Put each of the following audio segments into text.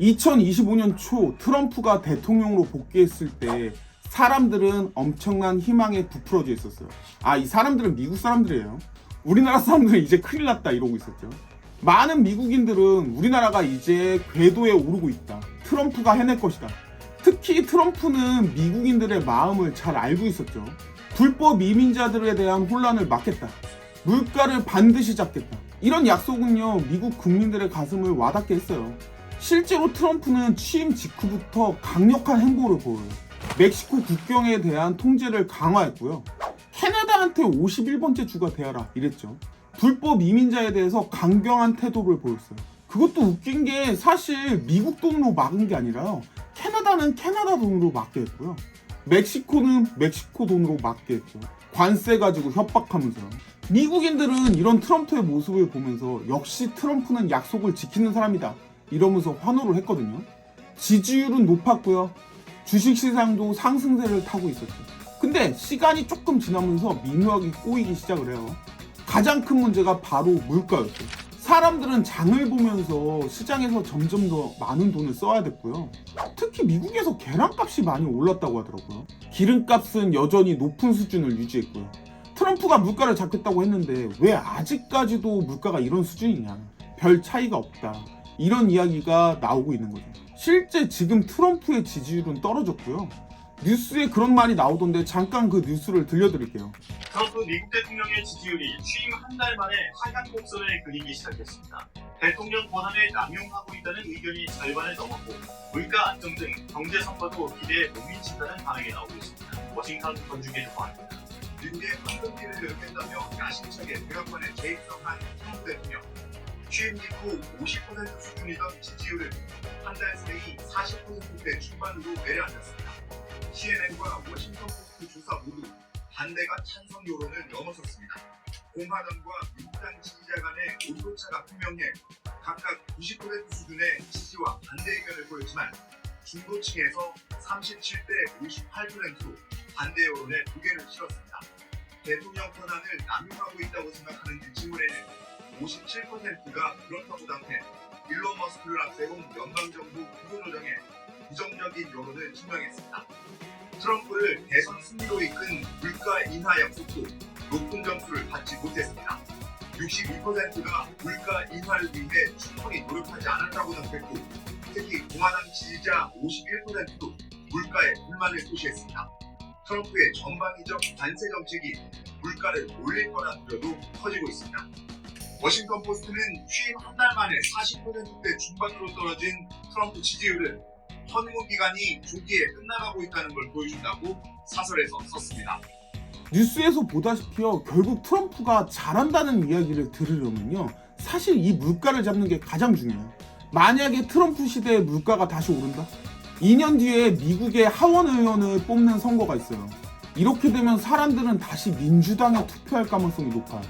2025년 초 트럼프가 대통령으로 복귀했을 때 사람들은 엄청난 희망에 부풀어져 있었어요. 이 사람들은 미국 사람들이에요. 우리나라 사람들은 이제 큰일 났다 이러고 있었죠. 많은 미국인들은 우리나라가 이제 궤도에 오르고 있다. 트럼프가 해낼 것이다. 특히 트럼프는 미국인들의 마음을 잘 알고 있었죠. 불법 이민자들에 대한 혼란을 막겠다. 물가를 반드시 잡겠다. 이런 약속은요, 미국 국민들의 가슴을 와닿게 했어요. 실제로 트럼프는 취임 직후부터 강력한 행보를 보여요. 멕시코 국경에 대한 통제를 강화했고요. 캐나다한테 51번째 주가 되어라 이랬죠. 불법 이민자에 대해서 강경한 태도를 보였어요. 그것도 웃긴 게 사실 미국 돈으로 막은 게 아니라요. 캐나다는 캐나다 돈으로 막게 했고요. 멕시코는 멕시코 돈으로 막게 했죠. 관세 가지고 협박하면서요. 미국인들은 이런 트럼프의 모습을 보면서 역시 트럼프는 약속을 지키는 사람이다 이러면서 환호를 했거든요. 지지율은 높았고요. 주식시장도 상승세를 타고 있었죠. 근데 시간이 조금 지나면서 미묘하게 꼬이기 시작을 해요. 가장 큰 문제가 바로 물가였죠. 사람들은 장을 보면서 시장에서 점점 더 많은 돈을 써야 됐고요. 특히 미국에서 계란값이 많이 올랐다고 하더라고요. 기름값은 여전히 높은 수준을 유지했고요. 트럼프가 물가를 잡겠다고 했는데 왜 아직까지도 물가가 이런 수준이냐, 별 차이가 없다, 이런 이야기가 나오고 있는 거죠. 실제 지금 트럼프의 지지율은 떨어졌고요. 뉴스에 그런 말이 나오던데 잠깐 그 뉴스를 들려드릴게요. 트럼프 미국 대통령의 지지율이 취임 한 달 만에 하향 곡선을 그리기 시작했습니다. 대통령 권한을 남용하고 있다는 의견이 절반을 넘었고 물가 안정 등 경제 성과도 기대에 못 미친다는 반응이 나오고 있습니다. 워싱턴 건축계 조합입니다. 미국의 황금기를 열겠다며 야심차게 대각관에 재입성한 트럼프 대통령. 취임 직후 50% 수준이던 지지율을 한 달 사이 40%대 중반으로 내려앉았습니다. CNN과 워싱턴 포스트 조사 모두 반대가 찬성 여론을 넘어섰습니다. 공화당과 민주당 지지자 간의 온도차가 분명해 각각 90% 수준의 지지와 반대 의견을 보였지만 중도층에서 37대 58%로 반대 여론에 무게를 실었습니다. 대통령 권한을 남용하고 있다고 생각하는 질문에는 57%가 그렇다고 답해 일론 머스크를 앞세운 연방정부 구조조정에 부정적인 여론을 증명했습니다. 트럼프를 대선 승리로 이끈 물가 인하 약속도 높은 점수를 받지 못했습니다. 62%가 물가 인하를 위해 충분히 노력하지 않았다고 답했고 특히 공화당 지지자 51%도 물가에 불만을 표시했습니다. 트럼프의 전방위적 관세 정책이 물가를 올릴 거란 우려도 커지고 있습니다. 워싱턴 포스트는 취임 한 달 만에 40%대 중반으로 떨어진 트럼프 지지율은 허니문 기간이 조기에 끝나가고 있다는 걸 보여준다고 사설에서 썼습니다. 뉴스에서 보다시피요, 결국 트럼프가 잘한다는 이야기를 들으려면요, 사실 이 물가를 잡는 게 가장 중요해요. 만약에 트럼프 시대에 물가가 다시 오른다? 2년 뒤에 미국의 하원 의원을 뽑는 선거가 있어요. 이렇게 되면 사람들은 다시 민주당에 투표할 가능성이 높아요.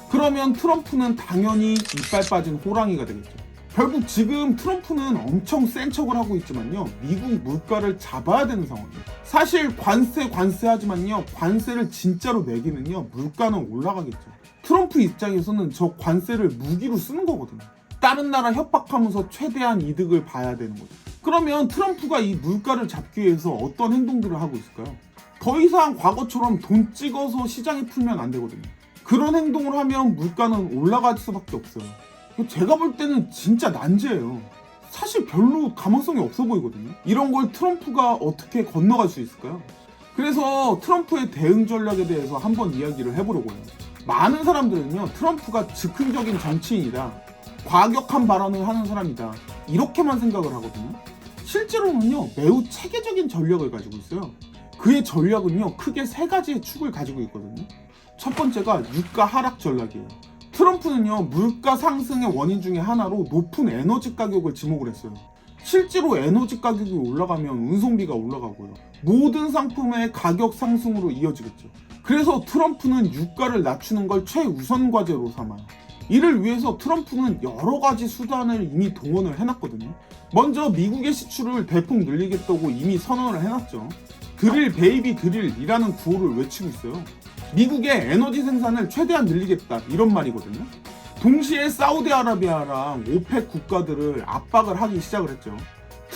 그러면 트럼프는 당연히 이빨 빠진 호랑이가 되겠죠. 결국 지금 트럼프는 엄청 센 척을 하고 있지만요, 미국 물가를 잡아야 되는 상황이에요. 사실 관세 하지만요, 관세를 진짜로 매기면요, 물가는 올라가겠죠. 트럼프 입장에서는 저 관세를 무기로 쓰는 거거든요. 다른 나라 협박하면서 최대한 이득을 봐야 되는 거죠. 그러면 트럼프가 이 물가를 잡기 위해서 어떤 행동들을 하고 있을까요? 더 이상 과거처럼 돈 찍어서 시장에 풀면 안 되거든요. 그런 행동을 하면 물가는 올라갈 수밖에 없어요. 제가 볼 때는 진짜 난제예요. 사실 별로 가망성이 없어 보이거든요. 이런 걸 트럼프가 어떻게 건너갈 수 있을까요? 그래서 트럼프의 대응 전략에 대해서 한번 이야기를 해보려고 해요. 많은 사람들은요, 트럼프가 즉흥적인 정치인이다, 과격한 발언을 하는 사람이다, 이렇게만 생각을 하거든요. 실제로는요, 매우 체계적인 전략을 가지고 있어요. 그의 전략은요, 크게 세 가지의 축을 가지고 있거든요. 첫 번째가 유가 하락 전략이에요. 트럼프는요, 물가 상승의 원인 중에 하나로 높은 에너지 가격을 지목을 했어요. 실제로 에너지 가격이 올라가면 운송비가 올라가고요, 모든 상품의 가격 상승으로 이어지겠죠. 그래서 트럼프는 유가를 낮추는 걸 최우선 과제로 삼아요. 이를 위해서 트럼프는 여러 가지 수단을 이미 동원을 해놨거든요. 먼저 미국의 시추를 대폭 늘리겠다고 이미 선언을 해놨죠. 드릴 베이비 드릴이라는 구호를 외치고 있어요. 미국의 에너지 생산을 최대한 늘리겠다, 이런 말이거든요. 동시에 사우디아라비아랑 오펙 국가들을 압박을 하기 시작을 했죠.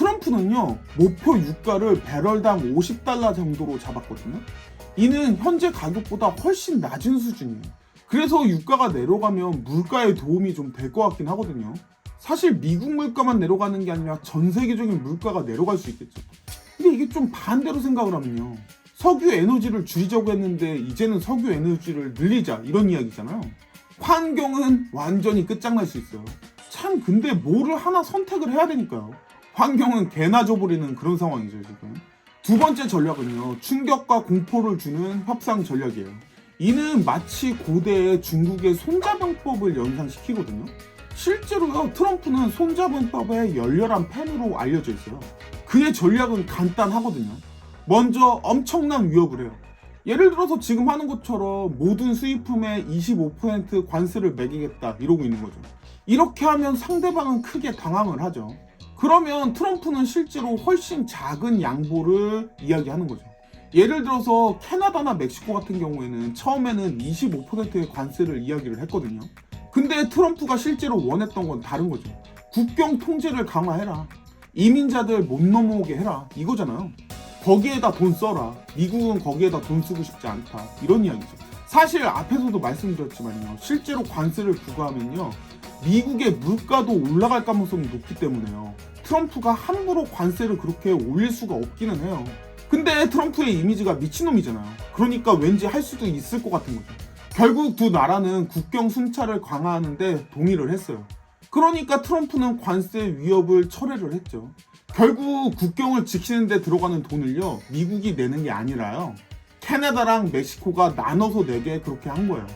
트럼프는요, 목표 유가를 배럴당 50달러 정도로 잡았거든요. 이는 현재 가격보다 훨씬 낮은 수준이에요. 그래서 유가가 내려가면 물가에 도움이 좀 될 것 같긴 하거든요. 사실 미국 물가만 내려가는 게 아니라 전 세계적인 물가가 내려갈 수 있겠죠. 근데 이게 좀 반대로 생각을 하면요, 석유 에너지를 줄이자고 했는데 이제는 석유 에너지를 늘리자, 이런 이야기잖아요. 환경은 완전히 끝장날 수 있어요. 참, 근데 뭐를 하나 선택을 해야 되니까요. 환경은 개나 줘버리는 그런 상황이죠, 지금. 두 번째 전략은요, 충격과 공포를 주는 협상 전략이에요. 이는 마치 고대의 중국의 손자병법을 연상시키거든요. 실제로요, 트럼프는 손자병법의 열렬한 팬으로 알려져 있어요. 그의 전략은 간단하거든요. 먼저 엄청난 위협을 해요. 예를 들어서 지금 하는 것처럼 모든 수입품에 25% 관세를 매기겠다, 이러고 있는 거죠. 이렇게 하면 상대방은 크게 당황을 하죠. 그러면 트럼프는 실제로 훨씬 작은 양보를 이야기하는 거죠. 예를 들어서 캐나다나 멕시코 같은 경우에는 처음에는 25%의 관세를 이야기를 했거든요. 근데 트럼프가 실제로 원했던 건 다른 거죠. 국경 통제를 강화해라, 이민자들 못 넘어오게 해라, 이거잖아요. 거기에다 돈 써라, 미국은 거기에다 돈 쓰고 싶지 않다, 이런 이야기죠. 사실 앞에서도 말씀드렸지만요, 실제로 관세를 부과하면요, 미국의 물가도 올라갈 가능성이 높기 때문에요, 트럼프가 함부로 관세를 그렇게 올릴 수가 없기는 해요. 근데 트럼프의 이미지가 미친놈이잖아요. 그러니까 왠지 할 수도 있을 것 같은 거죠. 결국 두 나라는 국경 순찰을 강화하는데 동의를 했어요. 그러니까 트럼프는 관세 위협을 철회를 했죠. 결국 국경을 지키는 데 들어가는 돈을요, 미국이 내는 게 아니라요, 캐나다랑 멕시코가 나눠서 내게 그렇게 한 거예요.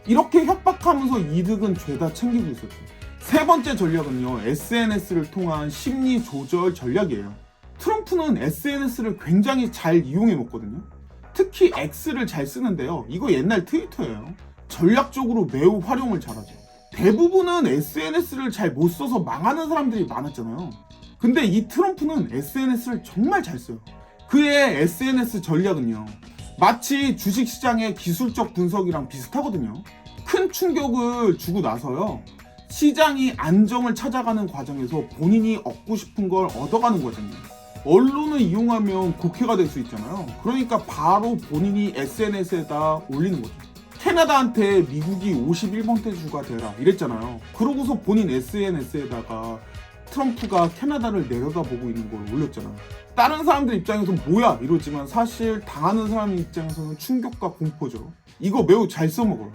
이렇게 협박하면서 이득은 죄다 챙기고 있었죠. 세 번째 전략은요, SNS를 통한 심리 조절 전략이에요. 트럼프는 SNS를 굉장히 잘 이용해 먹거든요. 특히 X를 잘 쓰는데요, 이거 옛날 트위터예요. 전략적으로 매우 활용을 잘하죠. 대부분은 SNS를 잘 못 써서 망하는 사람들이 많았잖아요. 근데 이 트럼프는 SNS를 정말 잘 써요. 그의 SNS 전략은요, 마치 주식시장의 기술적 분석이랑 비슷하거든요. 큰 충격을 주고 나서요, 시장이 안정을 찾아가는 과정에서 본인이 얻고 싶은 걸 얻어가는 거잖아요. 언론을 이용하면 국회가 될 수 있잖아요. 그러니까 바로 본인이 SNS에다 올리는 거죠. 캐나다한테 미국이 51번째 주가 되라, 이랬잖아요. 그러고서 본인 SNS에다가 트럼프가 캐나다를 내려다보고 있는 걸 올렸잖아요. 다른 사람들 입장에서는 뭐야 이러지만 사실 당하는 사람 입장에서는 충격과 공포죠. 이거 매우 잘 써먹어요.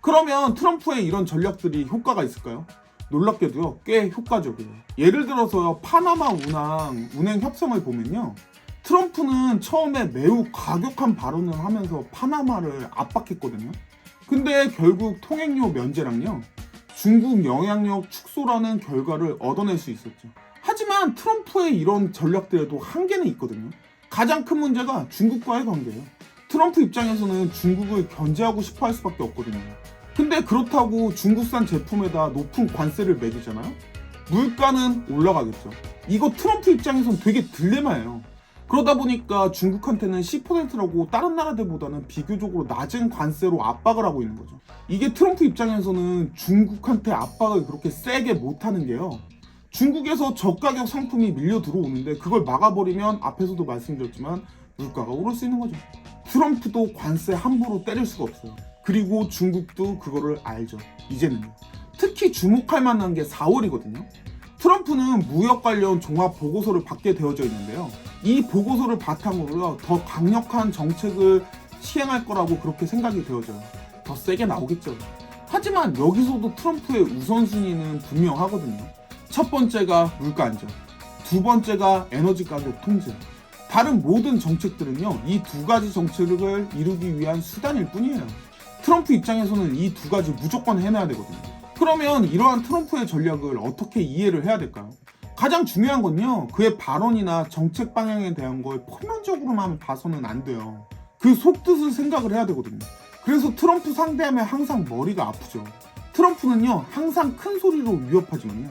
그러면 트럼프의 이런 전략들이 효과가 있을까요? 놀랍게도요, 꽤 효과적이에요. 예를 들어서 파나마 운행 협상을 보면요, 트럼프는 처음에 매우 과격한 발언을 하면서 파나마를 압박했거든요. 근데 결국 통행료 면제랑요, 중국 영향력 축소라는 결과를 얻어낼 수 있었죠. 하지만 트럼프의 이런 전략들에도 한계는 있거든요. 가장 큰 문제가 중국과의 관계예요. 트럼프 입장에서는 중국을 견제하고 싶어 할 수밖에 없거든요. 근데 그렇다고 중국산 제품에다 높은 관세를 매기잖아요? 물가는 올라가겠죠. 이거 트럼프 입장에선 되게 딜레마예요. 그러다 보니까 중국한테는 10%라고 다른 나라들보다는 비교적으로 낮은 관세로 압박을 하고 있는 거죠. 이게 트럼프 입장에서는 중국한테 압박을 그렇게 세게 못하는 게요, 중국에서 저가격 상품이 밀려 들어오는데 그걸 막아버리면 앞에서도 말씀드렸지만 물가가 오를 수 있는 거죠. 트럼프도 관세 함부로 때릴 수가 없어요. 그리고 중국도 그거를 알죠, 이제는요. 특히 주목할 만한 게 4월이거든요. 트럼프는 무역 관련 종합 보고서를 받게 되어져 있는데요, 이 보고서를 바탕으로 더 강력한 정책을 시행할 거라고 그렇게 생각이 되어져요. 더 세게 나오겠죠. 하지만 여기서도 트럼프의 우선순위는 분명하거든요. 첫 번째가 물가 안정, 두 번째가 에너지 가격 통제. 다른 모든 정책들은요, 이 두 가지 정책을 이루기 위한 수단일 뿐이에요. 트럼프 입장에서는 이 두 가지 무조건 해내야 되거든요. 그러면 이러한 트럼프의 전략을 어떻게 이해를 해야 될까요? 가장 중요한 건요, 그의 발언이나 정책 방향에 대한 걸 표면적으로만 봐서는 안 돼요. 그 속뜻을 생각을 해야 되거든요. 그래서 트럼프 상대하면 항상 머리가 아프죠. 트럼프는요, 항상 큰 소리로 위협하지만요,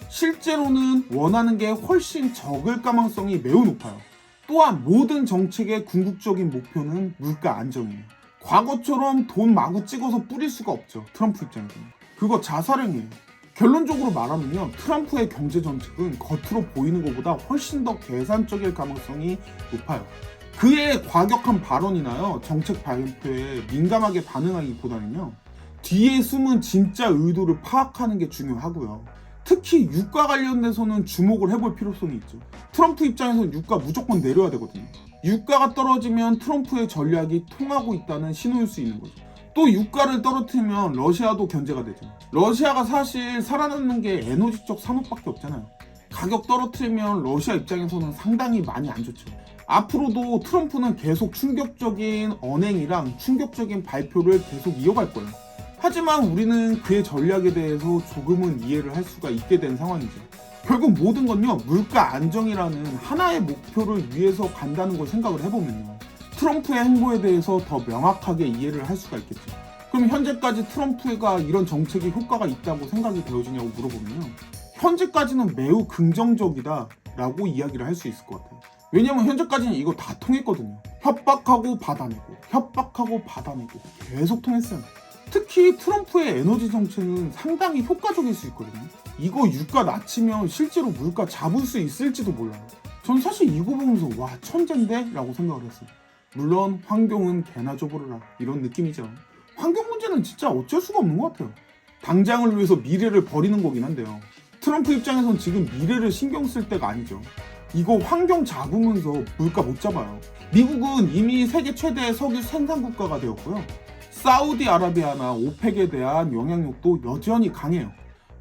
실제로는 원하는 게 훨씬 적을 가능성이 매우 높아요. 또한 모든 정책의 궁극적인 목표는 물가 안정이에요. 과거처럼 돈 마구 찍어서 뿌릴 수가 없죠, 트럼프 입장에서는. 그거 자살행위예요. 결론적으로 말하면요, 트럼프의 경제 정책은 겉으로 보이는 것보다 훨씬 더 계산적일 가능성이 높아요. 그의 과격한 발언이나요, 정책 발표에 민감하게 반응하기보다는요, 뒤에 숨은 진짜 의도를 파악하는 게 중요하고요. 특히 유가 관련돼서는 주목을 해볼 필요성이 있죠. 트럼프 입장에서는 유가 무조건 내려야 되거든요. 유가가 떨어지면 트럼프의 전략이 통하고 있다는 신호일 수 있는 거죠. 또 유가를 떨어뜨리면 러시아도 견제가 되죠. 러시아가 사실 살아남는 게 에너지 쪽 산업밖에 없잖아요. 가격 떨어뜨리면 러시아 입장에서는 상당히 많이 안 좋죠. 앞으로도 트럼프는 계속 충격적인 언행이랑 충격적인 발표를 계속 이어갈 거예요. 하지만 우리는 그의 전략에 대해서 조금은 이해를 할 수가 있게 된 상황이죠. 결국 모든 건요, 물가 안정이라는 하나의 목표를 위해서 간다는 걸 생각을 해보면요, 트럼프의 행보에 대해서 더 명확하게 이해를 할 수가 있겠죠. 그럼 현재까지 트럼프가 이런 정책이 효과가 있다고 생각이 되어지냐고 물어보면요, 현재까지는 매우 긍정적이다 라고 이야기를 할 수 있을 것 같아요. 왜냐면 현재까지는 이거 다 통했거든요. 협박하고 받아내고 협박하고 받아내고 계속 통했어요. 특히 트럼프의 에너지 정책은 상당히 효과적일 수 있거든요. 이거 유가 낮추면 실제로 물가 잡을 수 있을지도 몰라요. 전 사실 이거 보면서 와, 천재인데? 라고 생각을 했어요. 물론 환경은 개나 줘버려라 이런 느낌이죠. 환경 문제는 진짜 어쩔 수가 없는 것 같아요. 당장을 위해서 미래를 버리는 거긴 한데요, 트럼프 입장에선 지금 미래를 신경 쓸 때가 아니죠. 이거 환경 잡으면서 물가 못 잡아요. 미국은 이미 세계 최대의 석유 생산 국가가 되었고요, 사우디아라비아나 오펙에 대한 영향력도 여전히 강해요.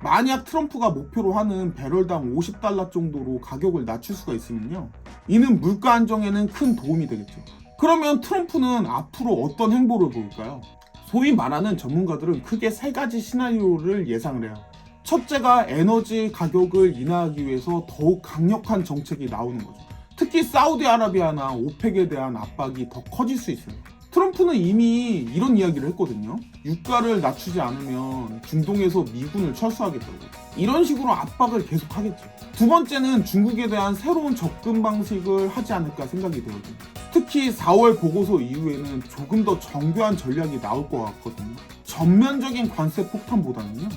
만약 트럼프가 목표로 하는 배럴당 $50 정도로 가격을 낮출 수가 있으면요, 이는 물가 안정에는 큰 도움이 되겠죠. 그러면 트럼프는 앞으로 어떤 행보를 보일까요? 소위 말하는 전문가들은 크게 3가지 시나리오를 예상을 해요. 첫째가 에너지 가격을 인하하기 위해서 더욱 강력한 정책이 나오는 거죠. 특히 사우디아라비아나 오펙에 대한 압박이 더 커질 수 있어요. 트럼프는 이미 이런 이야기를 했거든요. 유가를 낮추지 않으면 중동에서 미군을 철수하겠다고. 이런 식으로 압박을 계속 하겠죠. 두 번째는 중국에 대한 새로운 접근 방식을 하지 않을까 생각이 되거든요. 특히 4월 보고서 이후에는 조금 더 정교한 전략이 나올 것 같거든요. 전면적인 관세 폭탄보다는요,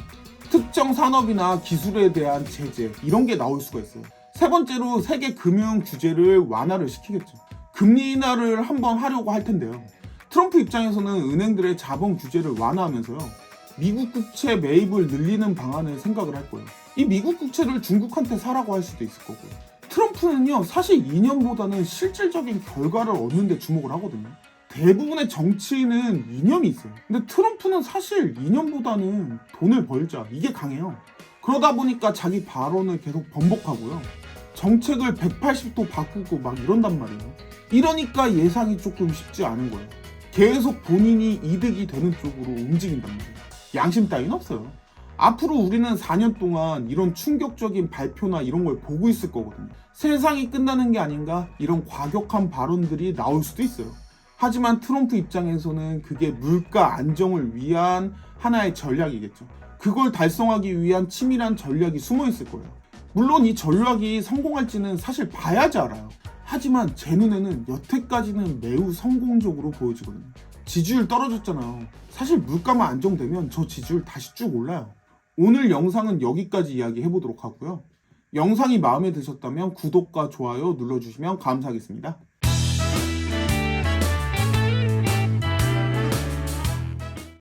특정 산업이나 기술에 대한 제재, 이런 게 나올 수가 있어요. 세 번째로 세계 금융 규제를 완화를 시키겠죠. 금리 인하를 한번 하려고 할 텐데요, 트럼프 입장에서는 은행들의 자본 규제를 완화하면서요, 미국 국채 매입을 늘리는 방안을 생각을 할 거예요. 이 미국 국채를 중국한테 사라고 할 수도 있을 거고요. 트럼프는요, 사실 이념보다는 실질적인 결과를 얻는 데 주목을 하거든요. 대부분의 정치인은 이념이 있어요. 근데 트럼프는 사실 이념보다는 돈을 벌자, 이게 강해요. 그러다 보니까 자기 발언을 계속 번복하고요, 정책을 180도 바꾸고 막 이런단 말이에요. 이러니까 예상이 조금 쉽지 않은 거예요. 계속 본인이 이득이 되는 쪽으로 움직인단 말이에요. 양심 따위는 없어요. 앞으로 우리는 4년 동안 이런 충격적인 발표나 이런 걸 보고 있을 거거든요. 세상이 끝나는 게 아닌가, 이런 과격한 발언들이 나올 수도 있어요. 하지만 트럼프 입장에서는 그게 물가 안정을 위한 하나의 전략이겠죠. 그걸 달성하기 위한 치밀한 전략이 숨어 있을 거예요. 물론 이 전략이 성공할지는 사실 봐야지 알아요. 하지만 제 눈에는 여태까지는 매우 성공적으로 보여지거든요. 지지율 떨어졌잖아요. 사실 물가만 안정되면 저 지지율 다시 쭉 올라요. 오늘 영상은 여기까지 이야기해보도록 하고요. 영상이 마음에 드셨다면 구독과 좋아요 눌러주시면 감사하겠습니다.